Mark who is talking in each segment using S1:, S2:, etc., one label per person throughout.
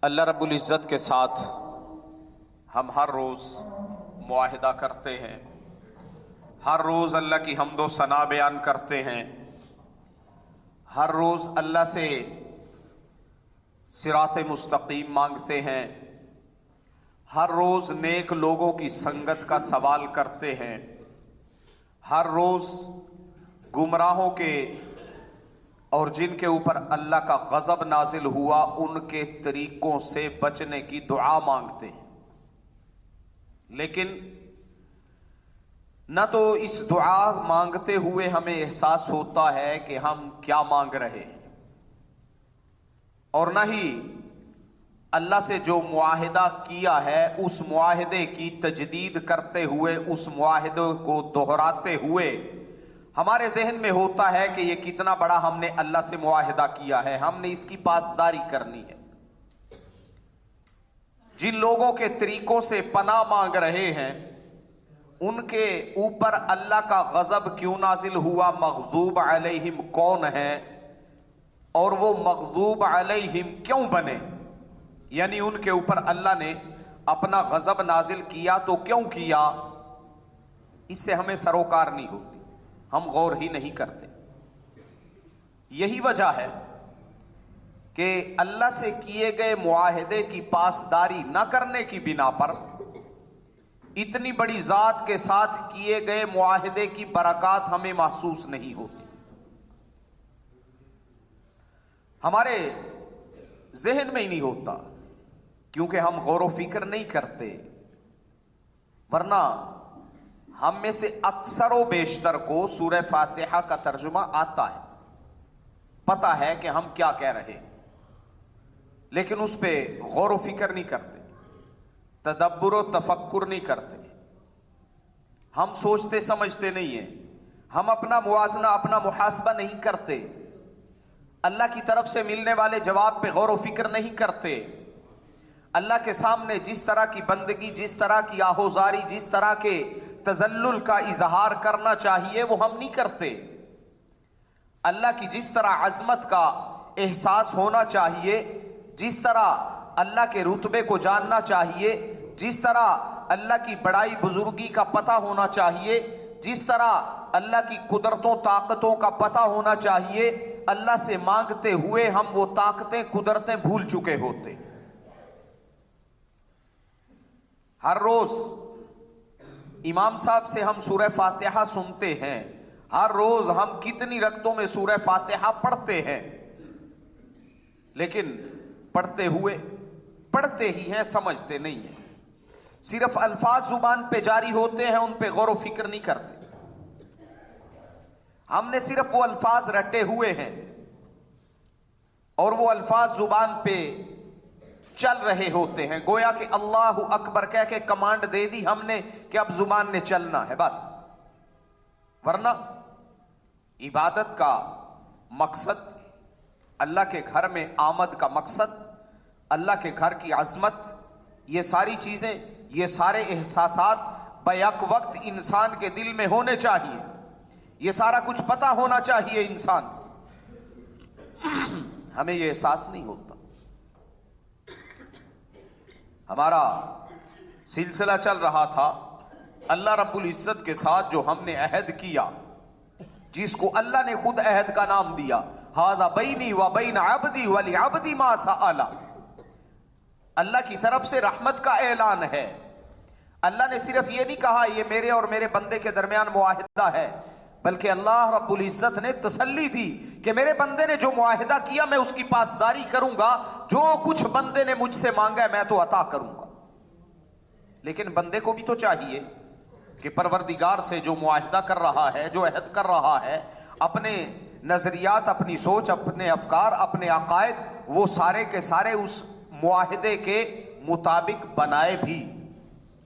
S1: اللہ رب العزت کے ساتھ ہم ہر روز معاہدہ کرتے ہیں، ہر روز اللہ کی حمد و ثنا بیان کرتے ہیں، ہر روز اللہ سے صراط مستقیم مانگتے ہیں، ہر روز نیک لوگوں کی سنگت کا سوال کرتے ہیں، ہر روز گمراہوں کے اور جن کے اوپر اللہ کا غضب نازل ہوا ان کے طریقوں سے بچنے کی دعا مانگتے ہیں۔ لیکن نہ تو اس دعا مانگتے ہوئے ہمیں احساس ہوتا ہے کہ ہم کیا مانگ رہے ہیں، اور نہ ہی اللہ سے جو معاہدہ کیا ہے اس معاہدے کی تجدید کرتے ہوئے، اس معاہدے کو دہراتے ہوئے ہمارے ذہن میں ہوتا ہے کہ یہ کتنا بڑا ہم نے اللہ سے معاہدہ کیا ہے، ہم نے اس کی پاسداری کرنی ہے۔ جن لوگوں کے طریقوں سے پناہ مانگ رہے ہیں ان کے اوپر اللہ کا غضب کیوں نازل ہوا، مغضوب علیہم کون ہیں اور وہ مغضوب علیہم کیوں بنے، یعنی ان کے اوپر اللہ نے اپنا غضب نازل کیا تو کیوں کیا، اس سے ہمیں سروکار نہیں ہوتی، ہم غور ہی نہیں کرتے۔ یہی وجہ ہے کہ اللہ سے کیے گئے معاہدے کی پاسداری نہ کرنے کی بنا پر اتنی بڑی ذات کے ساتھ کیے گئے معاہدے کی برکات ہمیں محسوس نہیں ہوتی، ہمارے ذہن میں ہی نہیں ہوتا، کیونکہ ہم غور و فکر نہیں کرتے۔ ورنہ ہم میں سے اکثر و بیشتر کو سورہ فاتحہ کا ترجمہ آتا ہے، پتہ ہے کہ ہم کیا کہہ رہے ہیں، لیکن اس پہ غور و فکر نہیں کرتے، تدبر و تفکر نہیں کرتے، ہم سوچتے سمجھتے نہیں ہیں، ہم اپنا موازنہ، اپنا محاسبہ نہیں کرتے، اللہ کی طرف سے ملنے والے جواب پہ غور و فکر نہیں کرتے، اللہ کے سامنے جس طرح کی بندگی، جس طرح کی آہوزاری، جس طرح کے تذلل کا اظہار کرنا چاہیے وہ ہم نہیں کرتے، اللہ کی جس طرح عظمت کا احساس ہونا چاہیے، جس طرح اللہ کے رتبے کو جاننا چاہیے، جس طرح اللہ کی بڑائی بزرگی کا پتہ ہونا چاہیے، جس طرح اللہ کی قدرتوں طاقتوں کا پتہ ہونا چاہیے، اللہ سے مانگتے ہوئے ہم وہ طاقتیں قدرتیں بھول چکے ہوتے۔ ہر روز امام صاحب سے ہم سورہ فاتحہ سنتے ہیں، ہر روز ہم کتنی رکعتوں میں سورہ فاتحہ پڑھتے ہیں، لیکن پڑھتے ہوئے پڑھتے ہی ہیں، سمجھتے نہیں ہیں، صرف الفاظ زبان پہ جاری ہوتے ہیں، ان پہ غور و فکر نہیں کرتے۔ ہم نے صرف وہ الفاظ رٹے ہوئے ہیں اور وہ الفاظ زبان پہ چل رہے ہوتے ہیں، گویا کہ اللہ اکبر کہہ کے کمانڈ دے دی ہم نے کہ اب زبان نے چلنا ہے بس۔ ورنہ عبادت کا مقصد، اللہ کے گھر میں آمد کا مقصد، اللہ کے گھر کی عظمت، یہ ساری چیزیں، یہ سارے احساسات بیک وقت انسان کے دل میں ہونے چاہیے، یہ سارا کچھ پتہ ہونا چاہیے انسان، ہمیں یہ احساس نہیں ہوتا۔ ہمارا سلسلہ چل رہا تھا اللہ رب العزت کے ساتھ جو ہم نے عہد کیا، جس کو اللہ نے خود عہد کا نام دیا، ھذا بینی و بین عبدی ولعبدی ما سأل، اللہ کی طرف سے رحمت کا اعلان ہے۔ اللہ نے صرف یہ نہیں کہا یہ میرے اور میرے بندے کے درمیان معاہدہ ہے، بلکہ اللہ رب العزت نے تسلی دی کہ میرے بندے نے جو معاہدہ کیا میں اس کی پاسداری کروں گا، جو کچھ بندے نے مجھ سے مانگا ہے میں تو عطا کروں گا۔ لیکن بندے کو بھی تو چاہیے کہ پروردگار سے جو معاہدہ کر رہا ہے، جو عہد کر رہا ہے، اپنے نظریات، اپنی سوچ، اپنے افکار، اپنے عقائد، وہ سارے کے سارے اس معاہدے کے مطابق بنائے بھی۔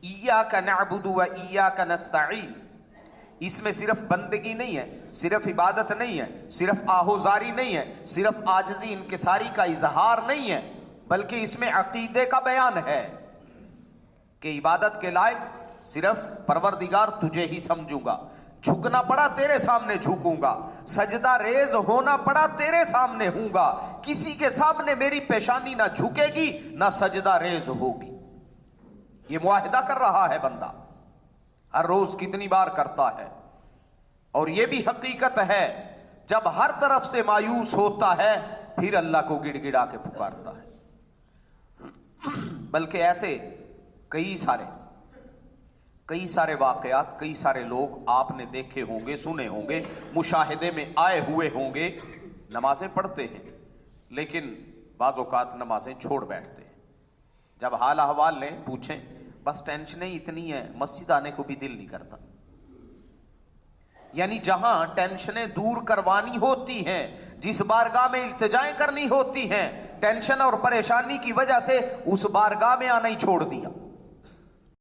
S1: ایاک نعبد و ایاک نستعین، اس میں صرف بندگی نہیں ہے، صرف عبادت نہیں ہے، صرف آہوزاری نہیں ہے، صرف عاجزی انکساری کا اظہار نہیں ہے، بلکہ اس میں عقیدے کا بیان ہے کہ عبادت کے لائق صرف پروردگار تجھے ہی سمجھوں گا، جھکنا پڑا تیرے سامنے جھکوں گا, سجدہ ریز ہونا پڑا تیرے سامنے ہوں گا, کسی کے سامنے میری پیشانی نہ جھکے گی نہ سجدہ ریز ہوگی. یہ معاہدہ کر رہا ہے بندہ, ہر روز کتنی بار کرتا ہے. اور یہ بھی حقیقت ہے جب ہر طرف سے مایوس ہوتا ہے پھر اللہ کو گڑ گڑا کے پکارتا ہے. بلکہ ایسے کئی سارے واقعات, کئی سارے لوگ آپ نے دیکھے ہوں گے, سنے ہوں گے, مشاہدے میں آئے ہوئے ہوں گے, نمازیں پڑھتے ہیں لیکن بعض اوقات نمازیں چھوڑ بیٹھتے ہیں. جب حال احوال لیں, پوچھیں, بس ٹینشنیں اتنی ہیں مسجد آنے کو بھی دل نہیں کرتا. یعنی جہاں ٹینشنیں دور کروانی ہوتی ہیں, جس بارگاہ میں التجائیں کرنی ہوتی ہیں, ٹینشن اور پریشانی کی وجہ سے اس بارگاہ میں آنا ہی چھوڑ دیا.